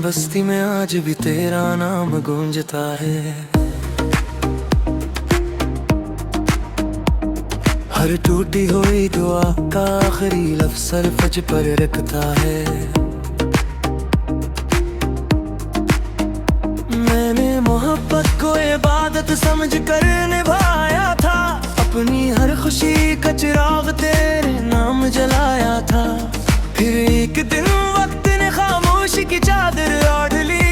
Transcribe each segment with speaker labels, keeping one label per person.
Speaker 1: बस्ती में आज भी तेरा नाम गूंजता है। हर टूटी हुई दुआ का आखिरी लफ्ज़ सरफज पर रखता है। मैंने मोहब्बत को इबादत समझ कर निभाया था, अपनी हर खुशी का चिराग तेरे नाम जलाया था। फिर एक दिन वक्त ने खामोशी की चादर ओढ़ ली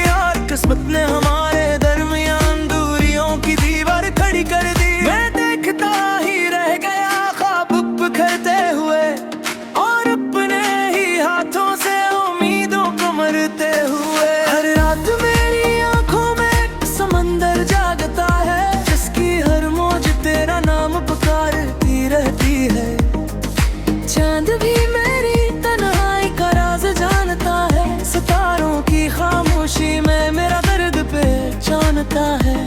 Speaker 1: और किस्मत ने हमारे दरमियान दूरियों की दीवार खड़ी कर दी। मैं देखता ही रह गया ख्वाब बिखरते हुए और अपने ही हाथों से उम्मीदों को मरते हुए। हर रात मेरी आंखों में समंदर जागता है, जिसकी हर मौज तेरा नाम पुकारती रहती है। चांद भी मेरी तन्हाई का राज जानता है, सितारों की खामोशी में मेरा दर्द पहचानता है।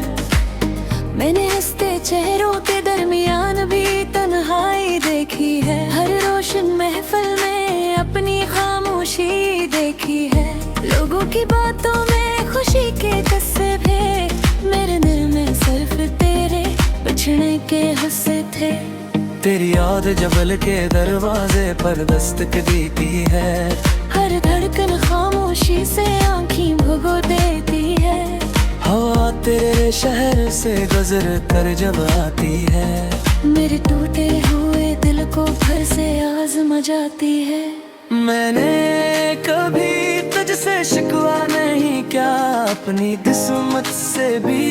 Speaker 1: मैंने हंसते चेहरों के दरमियान भी तन्हाई देखी है, हर रोशन महफिल में अपनी खामोशी देखी है। लोगों की बातों में खुशी के किस्से थे, मेरे दिल में सिर्फ तेरे बिछड़ने के हिस्से थे। तेरी याद जबल के दरवाजे पर दस्तक देती है, हर धड़कन खामोशी से आँखें भुगो देती है। हवा तेरे शहर से गुजर कर जब आती है, मेरे टूटे हुए दिल को फिर से आज़मा जाती है। मैंने कभी तुझसे शिकवा नहीं किया, अपनी किस्मत से भी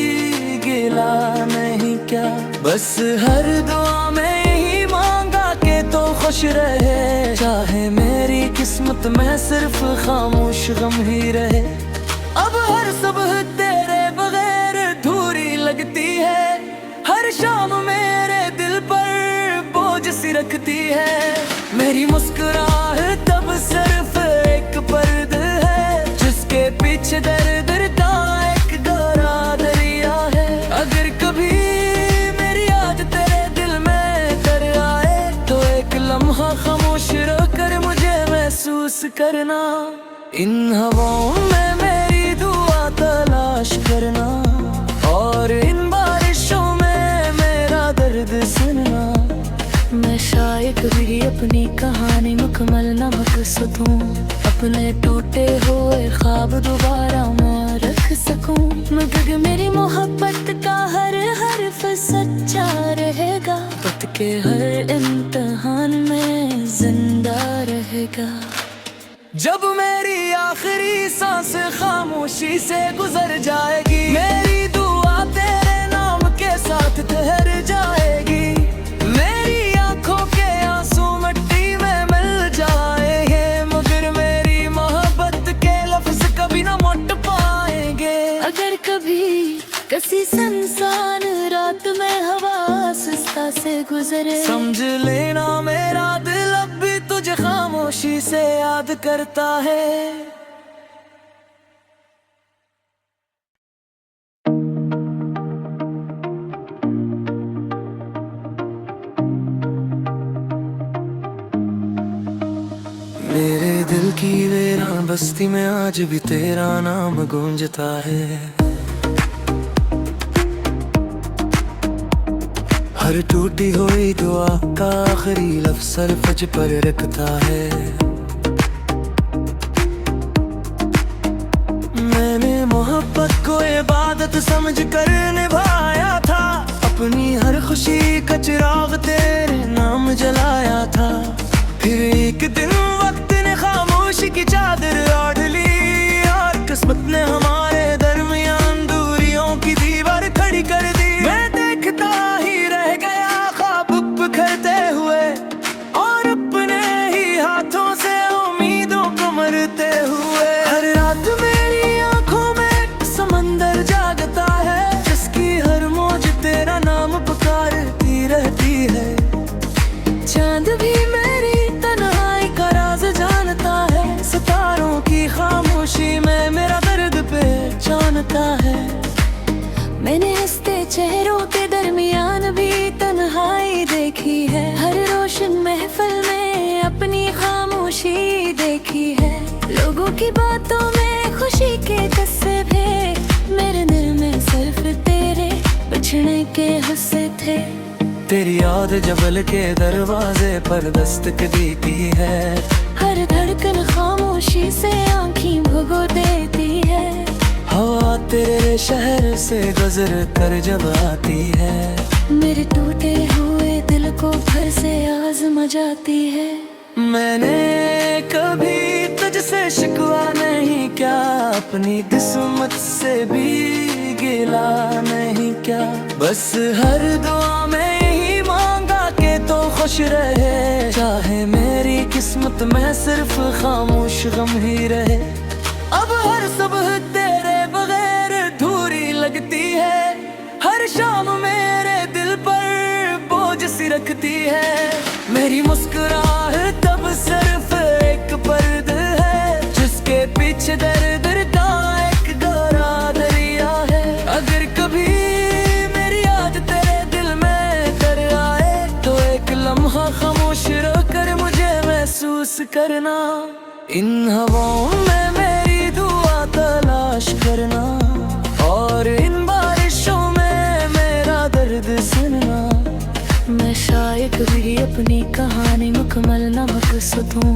Speaker 1: गिला नहीं क्या। बस हर दुआ में यही मांगा के तो खुश रहे, चाहे मेरी किस्मत में सिर्फ खामोश गम ही रहे। अब हर सुबह तेरे बगैर अधूरी लगती है, हर शाम मेरे दिल पर बोझ सी रखती है। मेरी मुस्कुराहट तब सिर्फ एक पर्द है, जिसके पीछे दर्द का एक गहरा दरिया है। अगर कभी मेरी याद तेरे दिल में तर आए, तो एक लम्हा खामोश रहकर मुझे महसूस करना। इन हवाओं में मेरी दुआ तलाश करना, और इन बारिशों में मेरा दर्द सुनना। मैं शायद भी अपनी कहानी मुकम्मल न बक सकूं, अपने टूटे हुए ख्वाब दोबारा मैं रख सकूं। मगर मेरी मोहब्बत का हर हर्फ सच्चा रहेगा, वक्त के हर इम्तिहान में जिंदा रहेगा। जब मेरी आखिरी सांस खामोशी से गुजर जाएगी, मेरी दुआ तेरे नाम के साथ ठहर जाएगी। मेरी आंखों के आंसू मिट्टी में मिल जाएंगे, मगर मेरी मोहब्बत के लफ्ज कभी ना मोट पाएंगे। अगर कभी किसी सुनसान रात में हवा आहिस्ता से गुजरे, समझ लेना मेरा दिल अब भी तुझे खामोशी से याद करता है। मेरे दिल की वीरान बस्ती में आज भी तेरा नाम गूंजता है। हर टूटी हुई दुआ का आखिरी लफ्ज़ सरफज पर रखता है। मैंने मोहब्बत को इबादत समझ कर निभाया था, अपनी हर खुशी का चिराग तेरे नाम जलाया था। फिर एक दिन वक्त ने खामोशी की चादर ओढ़ ली और किस्मत ने हमारे दरमियान दूरियों की दीवार खड़ी कर दी। मैं देखता ही रह गया ख्वाब बिखरते हुए और अपने ही हाथों से उम्मीदों को मरते हुए। हर रात मेरी आंखों में समंदर जागता है, जिसकी हर मौज तेरा नाम पुकारती रहती है। चांद भी मेरी तन्हाई का राज जानता है, सितारों की खामोशी में मेरा दर्द पहचानता है। मैंने हंसते चेहरों के दरमियान भी तन्हाई देखी है, हर रोशन महफिल में अपनी खामोशी देखी है। लोगों
Speaker 2: की बातों में खुशी के किस्से थे, मेरे दिल में सिर्फ तेरे बिछड़ने के हिस्से थे।
Speaker 1: तेरी याद जबल के दरवाजे पर दस्तक देती है,
Speaker 2: हर धड़कन खामोशी से आँखें भुगो देती है।
Speaker 1: हवा तेरे शहर से गुजर कर जब आती है,
Speaker 2: मेरे टूटे हुए दिल को फिर से आज़मा जाती है।
Speaker 1: मैंने कभी तुझसे शिकवा नहीं क्या, अपनी किस्मत से भी गिला नहीं क्या, बस हर दुआ में यही मांगा के तो खुश रहे, चाहे मेरी किस्मत में सिर्फ खामोश गम ही रहे। अब हर सुबह तेरे बगैर अधूरी लगती है, हर शाम मेरे दिल पर बोझ सी रखती है। मेरी मुस्कुराहट तब सिर्फ एक पर्द है, जिसके पीछे दर्द का एक गहरा दरिया है। अगर कभी मेरी याद तेरे दिल में कर आए, तो एक लम्हा खामोश रहकर मुझे महसूस करना, इन हवाओं में मेरी दुआ तलाश करना, और इन बारिशों में मेरा दर्द सुनना।
Speaker 2: मैं शायद भी अपनी कहानी मुकम्मल न सकूं,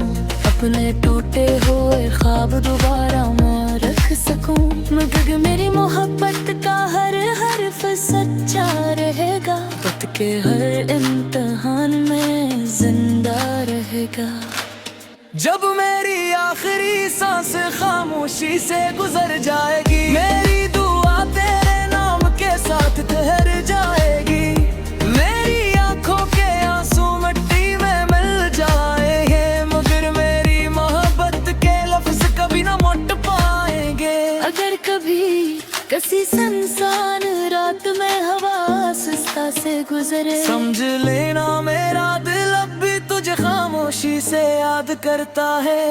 Speaker 2: अपने टूटे हुए ख्वाब दोबारा मैं रख सकूं, मगर मेरी मोहब्बत का हर हर्फ सच्चा रहेगा, वक्त के हर इम्तिहान में जिंदा रहेगा।
Speaker 1: जब मेरी आखिरी सांस खामोशी से गुजर जाएगी, मेरी दुआ तेरे नाम के साथ ठहर जाएगी, मेरी आंखों के आंसू मिट्टी में मिल जाएंगे, मगर मेरी मोहब्बत के लफ्ज कभी ना मोट पाएंगे।
Speaker 2: अगर कभी किसी सुनसान रात में हवा आहिस्ता से गुजरे,
Speaker 1: समझ लेना मेरा दिल अब भी तुझे खामोशी से याद करता है।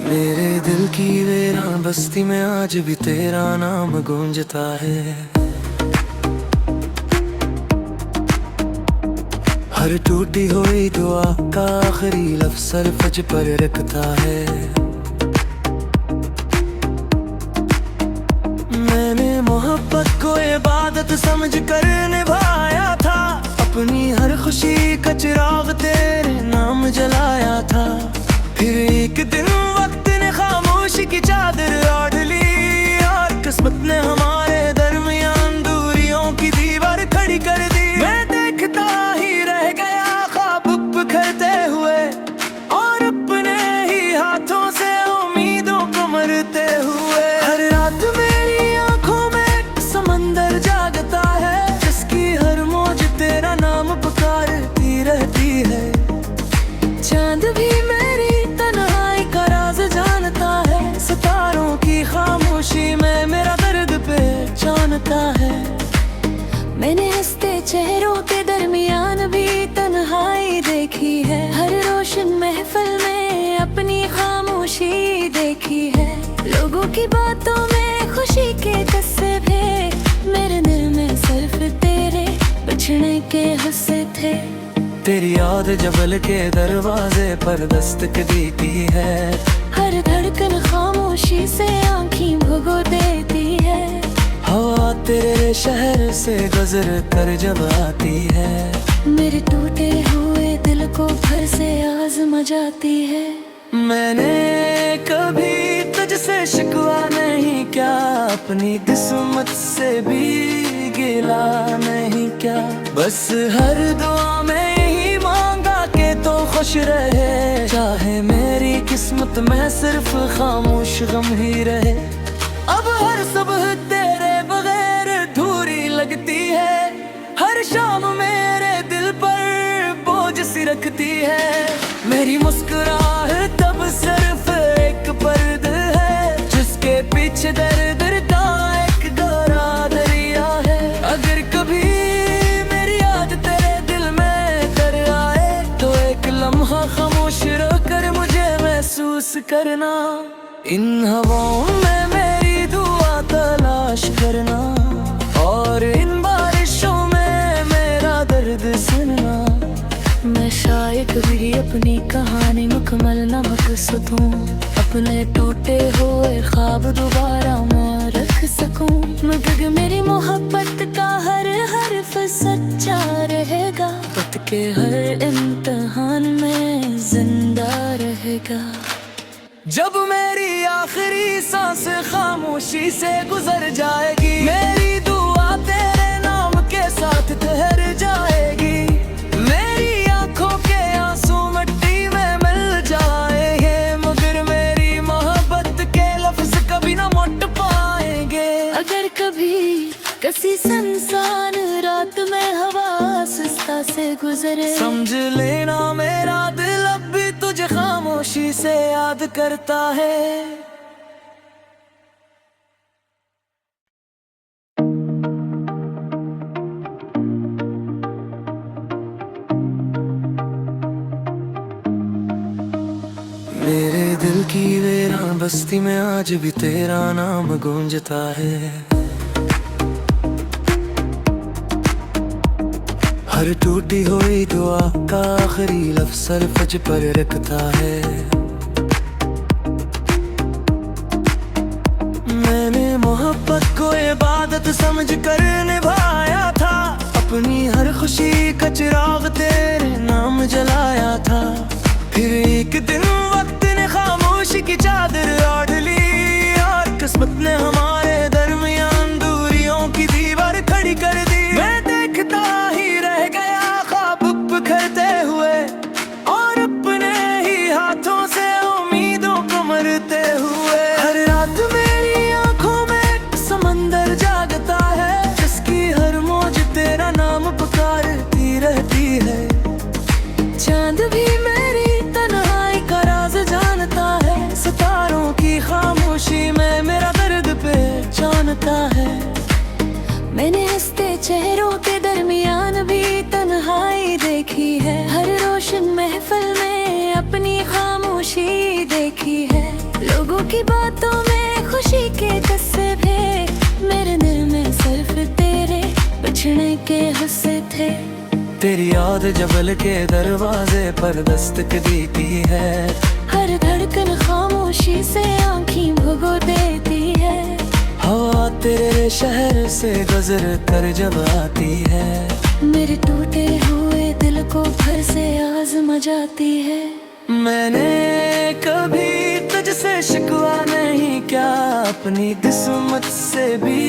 Speaker 1: मेरे दिल की वीरान बस्ती में आज भी तेरा नाम गूंजता है, हर टूटी हुई दुआ का आखिरी लफ्ज़ सरफज पर रखता है। मैंने मोहब्बत को इबादत समझ कर निभाया था, अपनी हर खुशी का चिराग तेरे नाम जलाया था, फिर एक दिन वक्त ने खामोशी की चादर ओढ़ ली, और किस्मत ने हमारे दरमियान दूरियों की दीवार खड़ी कर दी। मैं देखता ही रह गया ख्वाब बिखरते हुए, और अपने ही हाथों से उम्मीदों को मरते हुए। हर रात मेरी आंखों में समंदर जागता है, जिसकी हर मौज तेरा नाम पुकारती रहती है।
Speaker 2: चांद भी मेरी तन्हाई का राज जानता है, सितारों की खामोशी में मेरा दर्द पहचानता है। मैंने हंसते चेहरों के दरमियान भी तन्हाई देखी है, हर रोशन महफिल में अपनी खामोशी देखी है। लोगों की बातों में खुशी के किस्से थे, मेरे दिल में सिर्फ तेरे बिछड़ने के हिस्से थे।
Speaker 1: तेरी याद जबल के दरवाजे पर दस्तक देती है,
Speaker 2: हर धड़कन खामोशी से आँखें भुगो देती है।
Speaker 1: हवा तेरे शहर से गुजर कर जब आती है,
Speaker 2: मेरे टूटे हुए दिल को फिर से आज़मा जाती है।
Speaker 1: मैंने कभी तुझसे शिकवा नहीं क्या, अपनी किस्मत से भी गिला नहीं क्या, बस हर दुआ में यही मांगा के तो खुश रहे, चाहे मेरी किस्मत में सिर्फ खामोश गम ही रहे। अब हर सुबह तेरे बगैर अधूरी लगती है, हर शाम मेरे दिल पर बोझ सी रखती है। मेरी मुस्कुराहट तब सिर्फ एक पर्द है, जिसके पीछे दर्द का एक गहरा दरिया है। अगर कभी मेरी याद तेरे दिल में कर आए, तो एक लम्हा खामोश रहकर मुझे महसूस करना, इन हवाओं में मेरी दुआ करना, और इन बारिशों में मेरा दर्द सुनना।
Speaker 2: मैं शायद भी अपनी कहानी मुकम्मल न बक सकूं, अपने टूटे हुए ख्वाब दोबारा मैं रख सकूं, मगर मेरी मोहब्बत का हर हर्फ सच्चा रहेगा, वक्त के हर इम्तिहान में जिंदा रहेगा।
Speaker 1: जब मेरी आखिरी सांस खामोशी से गुजर जाएगी, मेरी दुआ तेरे नाम के साथ ठहर जाएगी, मेरी आंखों के आंसू मिट्टी में मिल जाएंगे, मगर मेरी मोहब्बत के लफ्ज कभी ना मुट पाएंगे।
Speaker 2: अगर कभी किसी सुनसान रात में हवा आहिस्ता से गुजरे,
Speaker 1: समझ लेना मेरा दिल अब भी तुझे खामोशी से याद करता है। मेरे दिल की वीरान बस्ती में आज भी तेरा नाम गूंजता है, हर टूटी हुई दुआ का आखिरी लफ्ज़ सरफज पर रखता है। मैंने मोहब्बत को इबादत समझ कर निभाया था, अपनी हर खुशी का चिराग तेरे नाम जलाया था, फिर एक दिन वक्त ने खामोशी की चादर ओढ़ ली, और किस्मत ने हमारे दरमियान दूरियों की दीवार खड़ी कर दी। मैं देखता ही रह गया ख्वाब बिखरते हुए, और अपने ही हाथों से उम्मीदों को मरते हुए। हर रात मेरी आंखों में समंदर जागता है, जिसकी हर मौज तेरा नाम पुकारती रहती है।
Speaker 2: चांद भी मेरी तन्हाई का राज जानता है, सितारों की खामोशी में मेरा दर्द पहचानता है। मैंने हंसते चेहरों के दरमियान भी तन्हाई देखी है, हर रोशन महफिल में अपनी खामोशी देखी है। लोगों की बातों में खुशी के किस्से थे, मेरे दिल में सिर्फ तेरे बिछड़ने के हिस्से थे।
Speaker 1: तेरी याद जबल के दरवाजे पर दस्तक देती है,
Speaker 2: हर धड़कन खामोशी से आँखें भुगो देती है।
Speaker 1: हवा तेरे शहर से गुजर कर जब आती है,
Speaker 2: मेरे टूटे हुए दिल को फिर से आज़मा जाती है।
Speaker 1: मैंने कभी तुझसे शिकवा नहीं किया, अपनी किस्मत से भी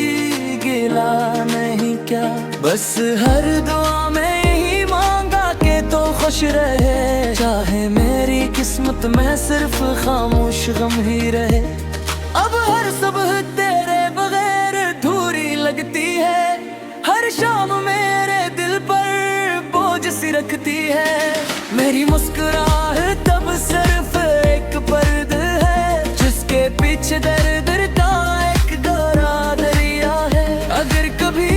Speaker 1: गिला नहीं क्या, बस हर दुआ में यही मांगा के तो खुश रहे, चाहे मेरी किस्मत में सिर्फ खामोश गम ही रहे। अब हर सुबह तेरे बगैर अधूरी लगती है, हर शाम मेरे दिल पर बोझ सी रखती है। मेरी मुस्कुराहट तब सिर्फ एक पर्द है, जिसके पीछे दर्द का एक गहरा दरिया है। अगर कभी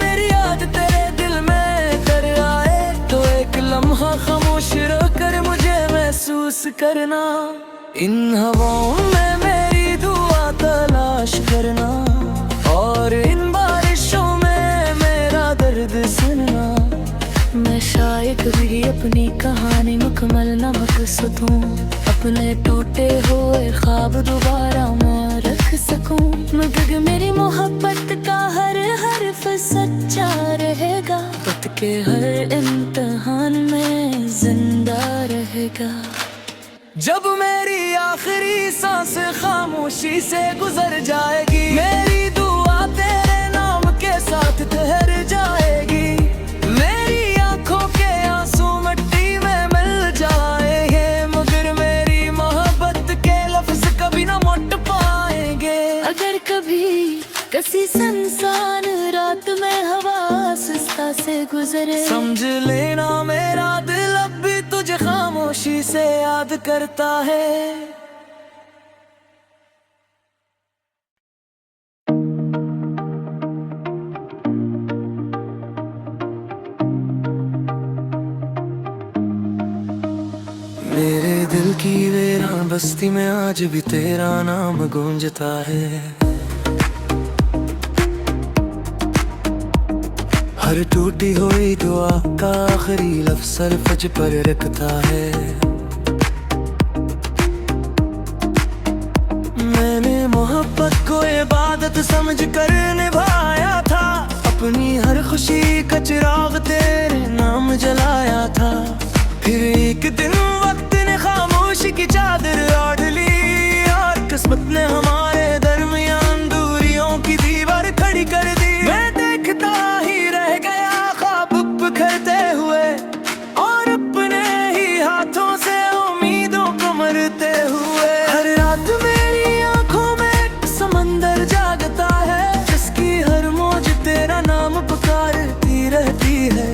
Speaker 1: मेरी याद तेरे दिल में कर आए, तो एक लम्हा खामोश रहकर मुझे महसूस करना, इन हवाओं में मेरी दुआ तलाश करना, और इन बारिशों में मेरा दर्द सुनना।
Speaker 2: मैं शायद भी अपनी कहानी मुकम्मल न बक सकूं, अपने टूटे हुए ख्वाब दोबारा मैं रख सकूं, मगर मेरी मोहब्बत का हर हर्फ सच्चा रहेगा, वक्त के हर इम्तिहान में जिंदा रहेगा।
Speaker 1: जब मेरी आखिरी सांस खामोशी से गुजर जाएगी, मेरी दुआ तेरे नाम के साथ ठहर जाएगी, मेरी आंखों के आंसू मिट्टी में मिल जाएंगे, मगर मेरी मोहब्बत के लफ्ज कभी ना मुट पाएंगे।
Speaker 2: अगर कभी किसी सुनसान रात में हवा आहिस्ता से गुजरे,
Speaker 1: समझ लेना मेरा दिल अब भी तुझे खामोशी से याद करता है। मेरे दिल की वीरान बस्ती में आज भी तेरा नाम गूंजता है, हर टूटी हुई दुआ का आखिरी लफ्ज़ सरफज पर रखता है। मैंने मोहब्बत को इबादत समझ कर निभाया था, अपनी हर खुशी का चिराग तेरे नाम जलाया था। फिर एक दिन वक्त ने खामोशी की चादर ओढ़ ली और किस्मत ने हमारे दरमियान दूरियों की दीवार खड़ी कर दी। मैं देखता ही रह गया ख्वाब बिखरते हुए और अपने ही हाथों से उम्मीदों को मरते हुए। हर रात मेरी आंखों में समंदर जागता है, जिसकी हर मौज तेरा नाम पुकारती रहती है।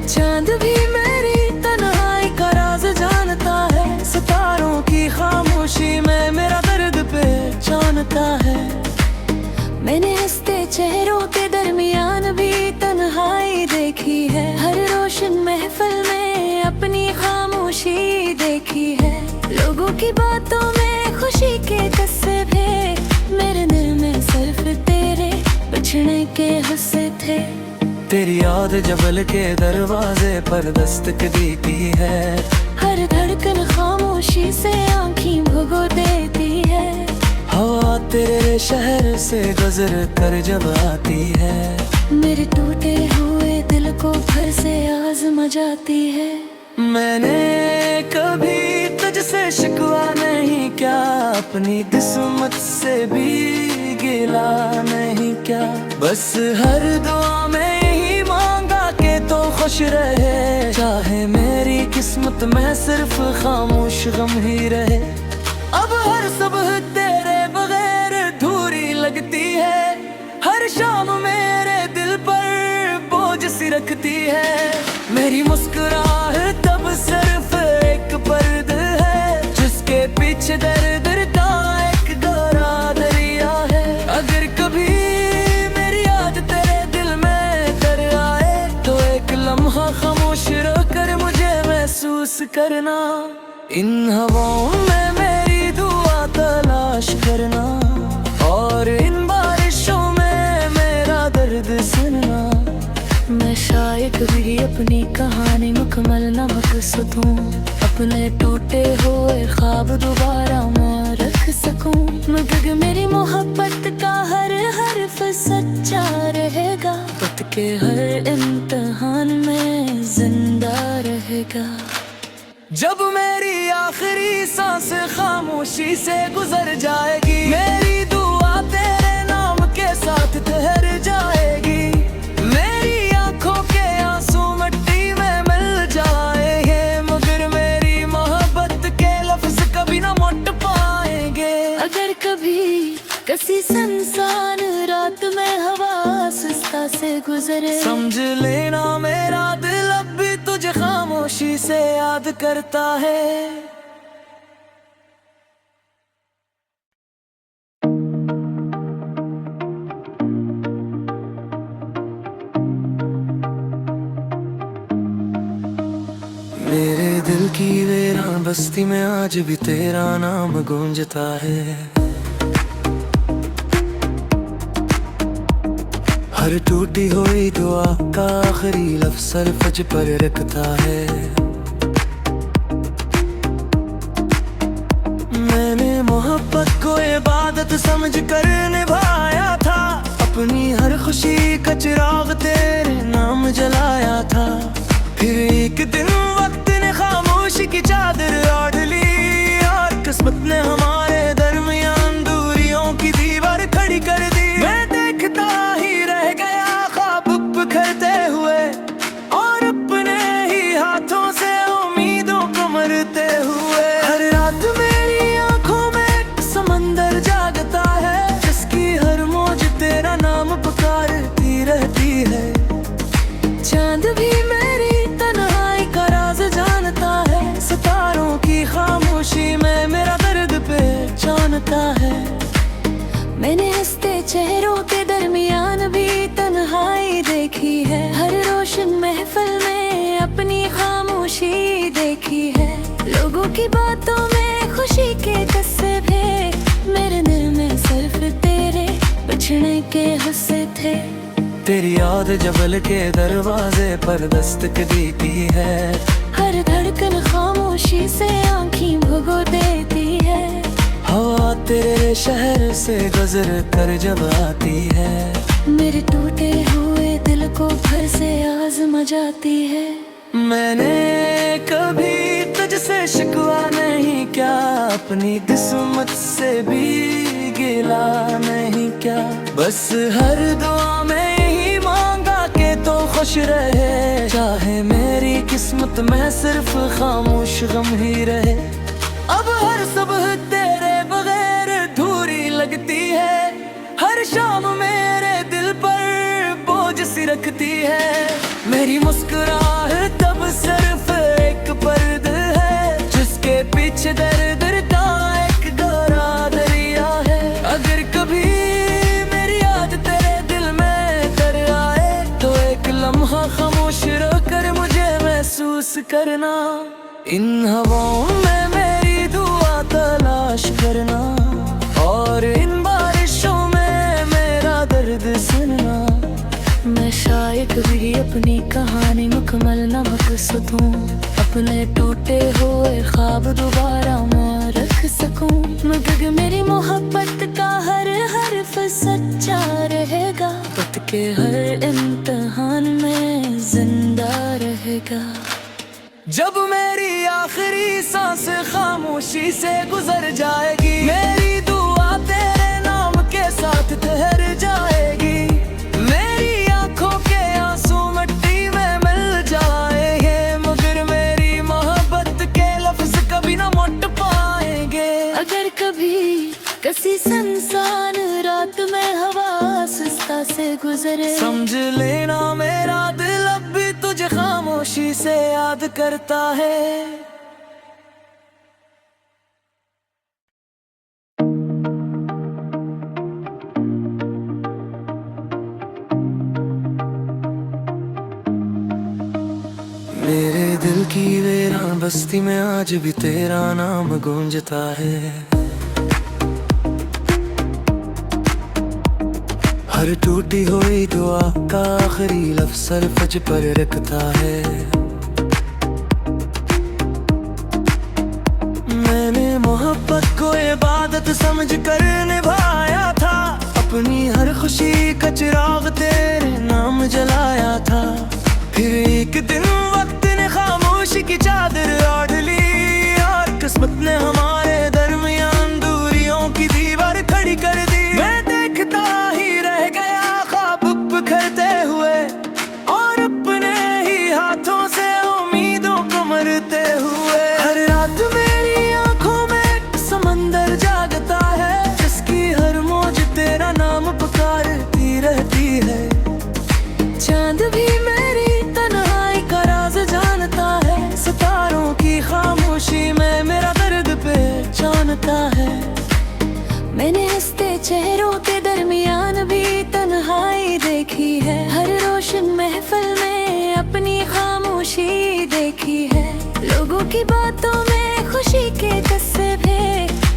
Speaker 1: चांद भी मेरी तन्हाई का राज जानता है, सितारों की खामोशी में मेरा दर्द पहचानता है। मैंने हंसते चेहरों के दरमियान भी तन्हाई देखी है, हर रोशन महफिल में अपनी खामोशी देखी है। लोगों की बातों में खुशी के किस्से थे, मेरे दिल में सिर्फ तेरे बिछड़ने के हिस्से थे। तेरी याद जबल के दरवाजे पर दस्तक देती है, हर धड़कन खामोशी से आँखें भुगो देती है। हवा तेरे शहर से गुजर कर जब आती है, मेरे टूटे हुए दिल को फिर से आज़मा जाती है। मैंने कभी तुझसे शिकवा नहीं क्या, अपनी किस्मत से भी गिला नहीं क्या, बस हर दुआ में यही मांगा के तो खुश रहे। चाहे मेरी किस्मत में सिर्फ खामोश गम ही रहे। अब हर सुबह तेरे बगैर अधूरी लगती है, हर शाम मेरे दिल पर बोझ सी रखती है। मेरी मुस्कुराहट तब सिर्फ एक पर्द है, जिसके पीछे दर्द का एक गहरा दरिया है। अगर कभी मेरी याद तेरे दिल में कर आए, तो एक लम्हा खामोश रहकर मुझे महसूस करना। इन हवाओं में मेरी दुआ तलाश करना, और इन बारिशों में मेरा दर्द सुनना। मैं शायद भी अपनी कहानी मुकम्मल न बक सकूं, अपने टूटे हुए ख्वाब दोबारा मैं रख सकूं, मगर मेरी मोहब्बत का हर हर्फ सच्चा रहेगा, वक्त के हर इम्तिहान में जिंदा रहेगा। जब मेरी आखिरी सांस खामोशी से गुजर जाएगी, मेरी दुआ तेरे नाम के साथ ठहर जाएगी। मेरी आंखों के आंसू मिट्टी में मिल जाएंगे, मगर मेरी मोहब्बत के लफ्ज कभी ना मोट पाएंगे। अगर कभी किसी सुनसान रात में हवा आहिस्ता से गुजरे, समझ लेना मेरा दिल अब भी तुझे खामोशी से याद करता है। मेरे दिल की वीरान बस्ती में आज भी तेरा नाम गूंजता है, हर टूटी हुई दुआ का आखिरी लफ्ज़ सरफज पर रखता है। मैंने मोहब्बत को इबादत समझ कर निभाया था, अपनी हर खुशी का चिराग तेरे नाम जलाया था। फिर एक दिन वक्त ने खामोशी की चादर ओढ़ ली और किस्मत ने हमारे दरमियान दूरियों की दीवार खड़ी कर दी। मैं देखता ही रह गया ख्वाब बिखरते हुए और अपने ही हाथों से उम्मीदों को मरते हुए। हर रात मेरी आंखों में समंदर जागता है, जिसकी हर मौज तेरा नाम पुकारती रहती है। चांद भी मेरी तन्हाई का राज जानता है, सितारों की खामोशी में मेरा दर्द पहचानता है। मैंने हंसते चेहरों के दरमियान भी तन्हाई देखी है, हर रोशन महफिल में अपनी खामोशी देखी है। लोगों की बातों में खुशी के किस्से थे, मेरे दिल में सिर्फ तेरे बिछड़ने के हिस्से थे। तेरी याद जबल के दरवाजे पर दस्तक देती है।
Speaker 2: हर धड़कन खामोशी से आँखें भुगो देती है।
Speaker 1: हवा तेरे शहर से गुजर कर जब आती है,
Speaker 2: मेरे टूटे हुए दिल को फिर से आज़मा जाती है।
Speaker 1: मैंने कभी तुझसे शिकवा नहीं क्या, अपनी किस्मत से भी गिला नहीं क्या। बस हर दुआ में यही मांगा के तो खुश रहे, चाहे मेरी किस्मत में सिर्फ खामोश गम ही रहे। अब हर सुबह तेरे बगैर अधूरी लगती है, हर शाम मेरे दिल पर बोझ सी रखती है। मेरी मुस्कुराहट तब सिर्फ एक पर्द है, जिसके पीछे दर्द का एक गहरा दरिया है। अगर कभी मेरी याद तेरे दिल में कर आए, तो एक लम्हा खामोश रहकर मुझे महसूस करना। इन हवाओं में मेरी दुआ तलाश करना, और इन बारिशों में मेरा दर्द सुनना।
Speaker 2: मैं शायद भी अपनी कहानी मुकम्मल न बक सकूं, अपने टूटे हुए ख्वाब दोबारा मैं रख सकूं। मगर मेरी मोहब्बत का हर हर्फ सच्चा रहेगा, वक्त के हर इम्तिहान में जिंदा रहेगा।
Speaker 1: जब मेरी आखिरी सांस खामोशी से गुजर जाएगी, मेरी दुआ तेरे नाम के साथ ठहर जाएगी। मेरी आंखों के आंसू मिट्टी में मिल जाएंगे, मगर मेरी मोहब्बत के लफ्ज कभी ना मोट पाएंगे।
Speaker 2: अगर कभी किसी सुनसान रात में हवा आहिस्ता से गुजरे,
Speaker 1: समझ लेना मेरा दिल अब भी तुझे खामोशी से याद करता है। मेरे दिल की वीरान बस्ती में आज भी तेरा नाम गूंजता है। हर टूटी हुई दुआ का आखिरी लफ्ज़ सरफज पर रखता है। मैंने मोहब्बत को इबादत समझ कर निभाया था, अपनी हर खुशी का चिराग तेरे नाम जलाया था। फिर एक दिन वक्त ने खामोशी की चादर ओढ़ ली, और किस्मत ने हमारे दरमियान दूरियों की दीवार खड़ी कर दी। मैं देखता ही रह गया ख्वाब बिखरते हुए, और अपने ही हाथों से उम्मीदों को मरते हुए। हर रात मेरी आंखों में समंदर जागता है, जिसकी हर मौज तेरा नाम पुकारती रहती है।
Speaker 2: चांद भी मेरी तन्हाई का राज जानता है, सितारों की खामोशी में मेरा दर्द पहचानता है। मैंने हंसते चेहरों के दरमियान भी तन्हाई देखी है, हर रोशन महफिल में अपनी खामोशी देखी है। लोगों की बातों में खुशी के किस्से थे,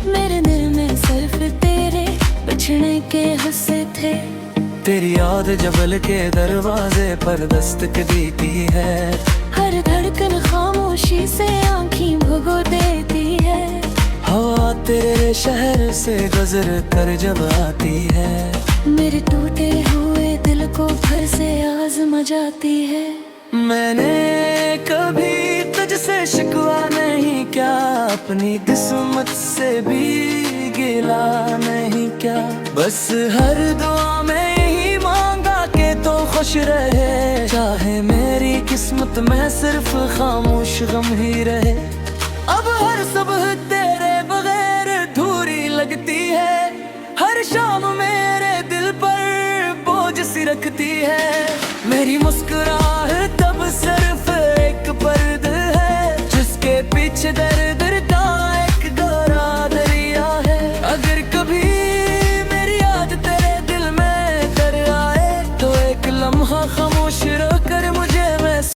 Speaker 2: मेरे दिल में सिर्फ तेरे बिछड़ने के हिस्से थे।
Speaker 1: तेरी याद जबल के दरवाजे पर दस्तक देती है,
Speaker 2: हर धड़कन खामोशी से आँखें भुगो देती है।
Speaker 1: हवा तेरे शहर से गुजर कर जब आती है,
Speaker 2: मेरे टूटे हुए दिल को फिर से आज़मा जाती है।
Speaker 1: मैंने कभी तुझसे शिकवा नहीं क्या, अपनी किस्मत से भी गिला नहीं क्या। बस हर दुआ में यही मांगा के तो खुश रहे, चाहे मेरी किस्मत में सिर्फ खामोश गम ही रहे। अब हर सुबह तेरे बगैर अधूरी लगती है, हर शाम मेरे दिल पर बोझ सी रखती है। मेरी मुस्कुराहट